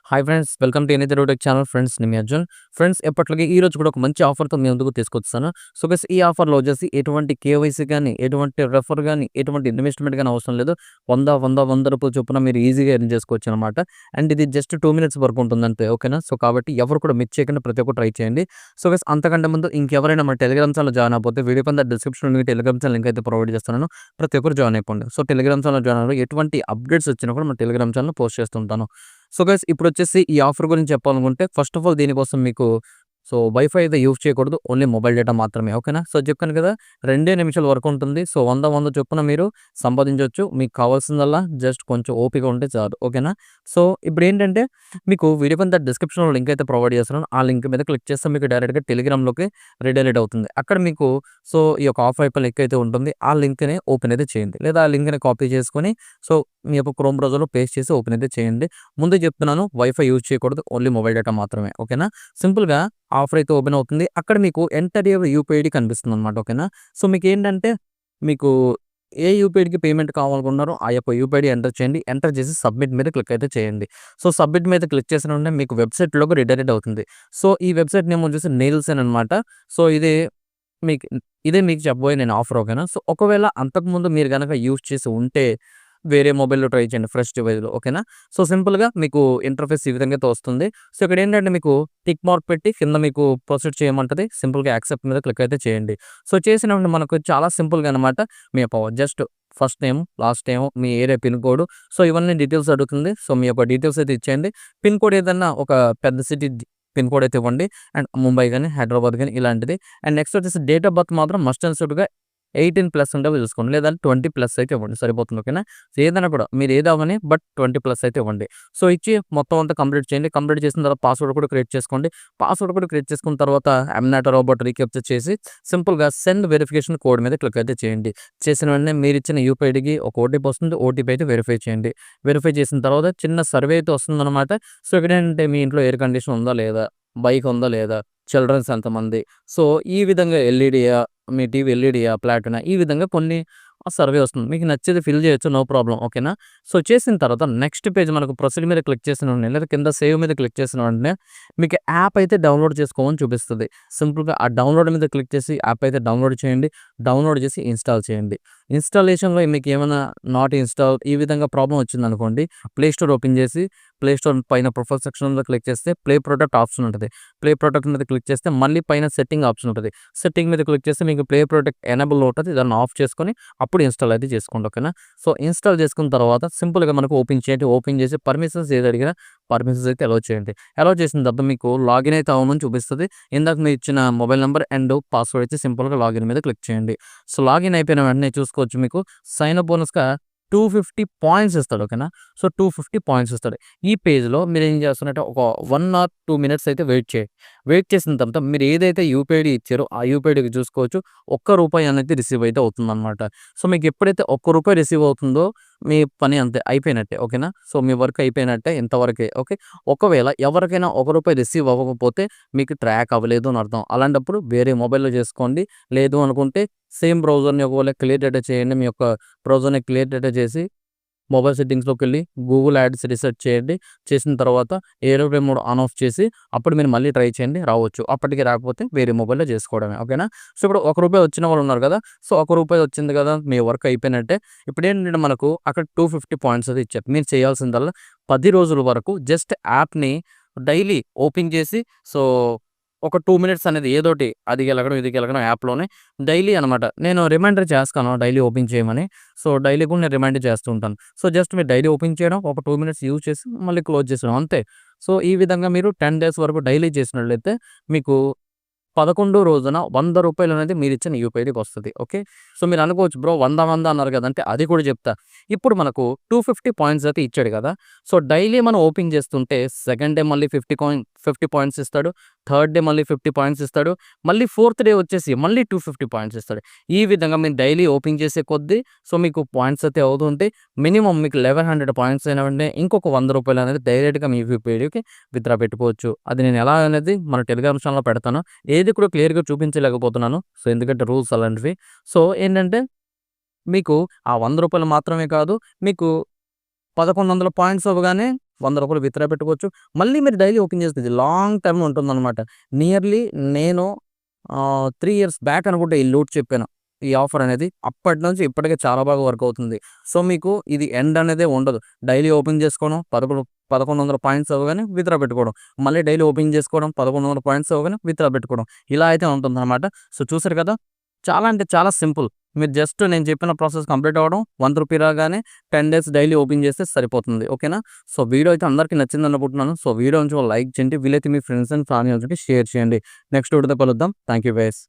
Hi friends, welcome to another tech channel. Friends నేను మీ Arjun. Friends ఎప్పటిలాగే ఈ రోజు కూడా ఒక మంచి ఆఫర్‌తో మీ ముందుకు తీసుకొచ్చేసాను. సో గైస్ ఈ ఆఫర్‌లో వచ్చేసి ఎటువంటి కేవైసీ గాని, ఎటువంటి రెఫర్ గాని, ఎటువంటి ఇన్వెస్ట్‌మెంట్ గాని అవసరం లేదు. 100 రూపాయలు చొప్పున మీరు ఈజీగా ఎర్న్ చేసుకోవచ్చనమాట. అండ్ ఇది జస్ట్ 2 మినిట్స్ వరకు ఉంటుంది అంతే. ఓకేనా? సో కాబట్టి ఎవరు కూడా మిస్ చేయకుండా ప్రతి ఒక్కరు ట్రై చేయండి. సో గైస్ అంతకంటే ముందు ఇంకెవరైనా మన టెలిగ్రామ్ ఛానెల్‌లో జాయిన్ అవ్వకపోతే వీడియో కింద డిస్క్రిప్షన్‌లో టెలిగ్రామ్ ఛానెల్ లింక్ అయితే ప్రొవైడ్ చేస్తున్నాను. ప్రతి ఒక్కరు జాయిన్ అయిపోండి. సో టెలిగ్రామ్ ఛానెల్‌లో జాయిన్ అవ్వండి. ఎటువంటి అప్డేట్స్ వచ్చినా కూడా మన టెలిగ్రామ్ ఛానెల్‌లో పోస్ట్ చేస్తుంటాను. సో గైస్ ఇప్పుడొచ్చేసి ఈ ఆఫర్ గురించి చెప్పాలనుకుంటే ఫస్ట్ ఆఫ్ ఆల్ దీనికోసం మీకు వైఫై అయితే యూజ్ చేయకూడదు. ఓన్లీ మొబైల్ డేటా మాత్రమే. ఓకేనా? సో చెప్పాను కదా! 2 నిమిషాల వరకు ఉంటుంది. సో 100 చొప్పున మీరు సంపాదించొచ్చు. మీకు కావాల్సిందల్లా జస్ట్ కొంచెం ఓపిక ఉంటే చాలు. ఓకేనా? సో ఇప్పుడేంటంటే మీకు వీడియో కింద డిస్క్రిప్షన్‌లో లింక్ అయితే ప్రొవైడ్ చేస్తున్నాను. ఆ లింక్ మీద క్లిక్ చేస్తే మీకు డైరెక్ట్‌గా టెలిగ్రామ్‌లోకి రీడైరెక్ట్ అవుతుంది. అక్కడ మీకు ఈ యొక్క ఆఫర్ అయిపోయి లింక్ అయితే ఉంటుంది. ఆ లింక్‌ని ఓపెన్ అయితే చేయండి. లేదా ఆ లింక్‌ని కాపీ చేసుకొని మీ యొక్క క్రోమ్ బ్రౌజర్‌లో పేస్ట్ చేసి ఓపెన్ అయితే చేయండి. ముందే చెప్తున్నాను వైఫై యూజ్ చేయకూడదు. ఓన్లీ మొబైల్ డేటా మాత్రమే. ఓకేనా? సింపుల్‌గా ఆఫర్ అయితే ఓపెన్ అవుతుంది. అక్కడ మీకు ఎంటర్ యువర్ యూపీఐ ఐడీ కనిపిస్తుందనమాట. ఓకేనా? సో మీకేంటంటే మీకు ఏ యూపీఐ ఐడీకి పేమెంట్ కావాలనుకున్నారో ఆ యొక్క యూపీఐ ఐడీ ఎంటర్ చేయండి. ఎంటర్ చేసి సబ్మిట్ మీద క్లిక్ అయితే చేయండి. సో సబ్మిట్ మీద క్లిక్ చేసిన వెంటనే మీకు వెబ్‌సైట్‌లోకి రిడైరెక్ట్ అవుతుంది. సో ఈ వెబ్‌సైట్ నేమ్ వచ్చేసి నెయిల్సేన్ అనమాట. సో మీకు ఇదే మీకు చెప్పబోయే నేను ఆఫర్. ఓకేనా? సో ఒకవేళ అంతకుముందు మీరు గనక యూజ్ చేసి ఉంటే వేరే మొబైల్‌లో ట్రై చేయండి ఫ్రెష్ డివైస్‌లో. ఓకేనా? సో సింపుల్‌గా మీకు ఇంటర్ఫేస్ ఈ విధంగా అయితే వస్తుంది. సో ఇక్కడేంటంటే మీకు టిక్ మార్క్ పెట్టి కింద మీకు ప్రొసీడ్ చేయమంటది. సింపుల్‌గా యాక్సెప్ట్ మీద క్లిక్ అయితే చేయండి. సో చేసిన వెంటనే మనకు చాలా సింపుల్‌గా అనమాట మీ యొక్క just first name, last name, మీ ఏరియా పిన్ కోడ్, సో ఇవన్నీ డీటెయిల్స్ అడుగుతుంది. సో మీ యొక్క డీటెయిల్స్ అయితే ఇచ్చేయండి. పిన్ కోడ్ ఏదన్నా ఒక పెద్ద సిటీ పిన్ కోడ్ అయితే ఇవ్వండి. అండ్ ముంబై గాని, హైదరాబాద్ గాని ఇలాంటిది. అండ్ నెక్స్ట్ వచ్చేసి డేట్ ఆఫ్ బర్త్ మాత్రం మస్ట్ అండ్ షుడ్‌గా 18+ ఉండేవి చూసుకోండి. లేదంటే 20+ అయితే ఇవ్వండి సరిపోతుంది. ఓకేనా? సో ఏదైనా కూడా మీరు ఏది అవ్వని బట్ 20+ అయితే ఇవ్వండి. సో ఇచ్చి మొత్తం అంతా కంప్లీట్ చేయండి. కంప్లీట్ చేసిన తర్వాత పాస్వర్డ్ కూడా క్రియేట్ చేసుకోండి. పాస్వర్డ్ కూడా క్రియేట్ చేసుకున్న తర్వాత I'm not a robot recapture చేసి సింపుల్‌గా సెండ్ వెరిఫికేషన్ కోడ్ మీద క్లిక్ అయితే చేయండి. చేసిన వెంటనే మీరిచ్చిన యూపీఐ ఐడీకి ఒక ఓటీపీ వస్తుంది. ఓటీపీ అయితే వెరిఫై చేయండి. వెరిఫై చేసిన తర్వాత చిన్న సర్వే అయితే వస్తుందనమాట. సో ఇక్కడేంటంటే మీ ఇంట్లో ఎయిర్ కండిషన్ ఉందా లేదా? బైక్ ఉందా లేదా? చిల్డ్రన్స్ ఎంతమంది? సో ఈ విధంగా ఎల్ఈడీయా? మీ టీవీ ఎల్ఈడీయా? ప్లాటినా? ఈ విధంగా కొన్ని సర్వే వస్తుంది. మీకు నచ్చేది ఫిల్ చేయొచ్చు. No problem. ఓకేనా? సో చేసిన తర్వాత నెక్స్ట్ పేజ్ మనకు ప్రొసీడ్ మీద క్లిక్ చేసిన వెంటనే లేదా కింద సేవ్ మీద క్లిక్ చేసిన వెంటనే మీకు యాప్ అయితే డౌన్లోడ్ చేసుకోమని చూపిస్తది. సింపుల్‌గా ఆ డౌన్లోడ్ మీద క్లిక్ చేసి యాప్ అయితే డౌన్లోడ్ చేయండి. డౌన్లోడ్ చేసి ఇన్‌స్టాల్ చేయండి. ఇన్‌స్టాలేషన్‌లో మీకేమైనా నాట్ ఇన్‌స్టాల్ ఈ విధంగా ప్రాబ్లమ్ వచ్చిందనుకోండి, ప్లే స్టోర్ ఓపెన్ చేసి ప్లే స్టోర్ పైన ప్రొఫైల్ సెక్షన్‌లో క్లిక్ చేస్తే ప్లే ప్రొడక్ట్ ఆప్షన్ ఉంటది. ప్లే ప్రొడక్ట్ మీద క్లిక్ చేస్తే మళ్ళీ పైన సెట్టింగ్ ఆప్షన్ ఉంటది. సెట్టింగ్ మీద క్లిక్ చేస్తే మీకు ప్లే ప్రొడక్ట్ ఎనేబుల్ ఉంటది. దాన్ని ఆఫ్ చేసుకొని అప్పుడు ఇన్‌స్టాల్ అయితే చేసుకోండి. ఓకేనా? సో ఇన్‌స్టాల్ చేసుకున్న తర్వాత సింపుల్‌గా మనకు ఓపెన్ చేయండి. ఓపెన్ చేసి పర్మిషన్స్ ఏది అడిగినా పర్మిషన్స్ అయితే అలౌ చేయండి. అలౌ చేసిన తర్వాత మీకు లాగిన్ అయితే అవ్వమని చూపిస్తది. ఇందాక మీరు ఇచ్చిన మొబైల్ నంబర్ అండ్ పాస్వర్డ్ ఇచ్చి సింపుల్‌గా లాగిన్ మీద క్లిక్ చేయండి. సో లాగిన్ అయిపోయిన వెంటనే చూసుకోవచ్చు మీకు సైన్ అప్ బోనస్‌గా 250 పాయింట్స్ ఇస్తాడు. ఓకేనా? సో 250 పాయింట్స్ ఇస్తాడు. ఈ పేజ్‌లో మీరేం చేస్తారంటే ఒక 1 ఆర్ 2 మినిట్స్ అయితే వెయిట్ చేయండి. వెయిట్ చేసిన తర్వాత మీరు ఏదైతే యూపీఐ ఐడీ ఇచ్చారో ఆ యూపీఐ ఐడీకి చూసుకోవచ్చు. రూ. 1 అనేది రిసీవ్ అయితే అవుతుందన్నమాట. సో మీకు ఎప్పుడైతే రూ. 1 రిసీవ్ అవుతుందో మీ పని అంతే అయిపోయినట్టే. ఓకేనా? సో మీ వర్క్ అయిపోయినట్టే ఇంతవరకే. ఓకే. ఒకవేళ ఎవరికైనా రూ. 1 రిసీవ్ అవ్వకపోతే మీకు ట్రాక్ అవ్వలేదు అని అర్థం. అలాంటప్పుడు వేరే మొబైల్‌లో చేసుకోండి. లేదు అనుకుంటే సేమ్ బ్రౌజర్‌ని ఒకవేళ క్లియర్ డేటా చేయండి. మీ యొక్క బ్రౌజర్‌ని క్లియర్ డేటా చేసి మొబైల్ సెట్టింగ్స్‌లోకెళ్ళి గూగుల్ యాడ్స్ రిసెర్చ్ చేయండి. చేసిన తర్వాత ఏరోప్లేన్ మోడ్ ఆన్ ఆఫ్ చేసి అప్పుడు మీరు మళ్ళీ ట్రై చేయండి. రావచ్చు. అప్పటికి రాకపోతే వేరే మొబైల్‌లో చేసుకోవడమే. ఓకేనా? సో ఇప్పుడు రూ. 1 వచ్చిన వాళ్ళు ఉన్నారు కదా! సో రూ. 1 వచ్చింది కదా! మీ వర్క్ అయిపోయినట్టే. ఇప్పుడేంటంటే మనకు అక్కడ 250 పాయింట్స్ అయితే ఇచ్చారు. మీరు చేయాల్సిందల్లా 10 రోజుల వరకు జస్ట్ యాప్‌ని డైలీ ఓపెన్ చేసి సో ఒక 2 మినిట్స్ అనేది ఏదోటి అది గెలగడం, ఇది గెలగడం యాప్‌లోనే డైలీ అనమాట. నేను రిమైండర్ చేస్తాను డైలీ ఓపెన్ చేయమని. సో డైలీ కూడా నేను రిమైండర్ చేస్తూ ఉంటాను. సో జస్ట్ మీరు డైలీ ఓపెన్ చేయడం, ఒక 2 మినిట్స్ యూజ్ చేసి మళ్ళీ క్లోజ్ చేసేయడం అంతే. సో ఈ విధంగా మీరు 10 డేస్ వరకు డైలీ చేసినట్లయితే మీకు 11 రోజున రూ. 100 అనేది మీరిచ్చిన యూపీఐ ఐడీకొస్తది. ఓకే. సో మీరు అనుకోవచ్చు బ్రో 100 అన్నారు కదా! అంటే అది కూడా చెప్తా. ఇప్పుడు మనకు 250 పాయింట్స్ అయితే ఇచ్చాడు కదా! సో డైలీ మనం ఓపెన్ చేస్తుంటే సెకండ్ డే మళ్ళీ 50 పాయింట్స్ ఇస్తాడు. థర్డ్ డే మళ్ళీ 50 పాయింట్స్ ఇస్తాడు. మళ్ళీ ఫోర్త్ డే వచ్చేసి మళ్ళీ 250 పాయింట్స్ ఇస్తాడు. ఈ విధంగా మీరు డైలీ ఓపెన్ చేసే కొద్దీ సో మీకు పాయింట్స్ అయితే అవుతుంటాయి. మినిమమ్ మీకు 1100 పాయింట్స్ అయిన వెంటనే ఇంకొక రూ. 100 అనేది డైరెక్ట్‌గా మీ యూపీఐ ఐడీకి విత్‌డ్రా పెట్టుకోవచ్చు. అది నేను ఎలా అనేది మన టెలిగ్రామ్ ఛానెల్‌లో పెడతాను. ఏది కూడా క్లియర్‌గా చూపించలేకపోతున్నాను. సో ఎందుకంటే రూల్స్ అలాంటివి. సో ఏంటంటే మీకు ఆ రూ. 100 మాత్రమే కాదు మీకు 1100 పాయింట్స్ అవ్వగానే రూ. 100 విత్‌డ్రా పెట్టుకోవచ్చు. మళ్ళీ మీరు డైలీ ఓపెన్ చేస్తే ఇది లాంగ్ టర్మ్ ఉంటుందనమాట. నియర్లీ నేను 3 ఇయర్స్ బ్యాక్ అనుకుంటా ఈ లోట్ చెప్పాను. ఈ ఆఫర్ అనేది. అప్పటి నుంచి ఇప్పటికి చాలా బాగా వర్క్ అవుతుంది. సో, మీకు ఇది ఎండ్ అనేదే ఉండదు. డైలీ ఓపెన్ చేసుకోవడం, 1100 పాయింట్స్ అవ్వగానే విత్‌డ్రా పెట్టుకోవడం. మళ్ళీ డైలీ ఓపెన్ చేసుకోవడం, 1100 పాయింట్స్ అవ్వగానే విత్‌డ్రా పెట్టుకోవడం. ఇలా అయితే ఉంటుందనమాట. సో, చూసారు కదా! చాలా అంటే చాలా సింపుల్. మీరు జస్ట్ నేను చెప్పిన ప్రాసెస్ కంప్లీట్ అవ్వడం, రూ. 1 రాగానే 10 డేస్ డైలీ ఓపెన్ చేస్తే సరిపోతుంది. ఓకేనా? సో, వీడియో అయితే అందరికీ నచ్చిందనుకుంటున్నాను. సో, వీడియో నుంచి ఒక లైక్ చేయండి. వీలైతే మీ ఫ్రెండ్స్ అండ్ ఫ్యామిలీ అందరికి షేర్ చేయండి. నెక్స్ట్ వీడియోతో కలుద్దాం. Thank you guys.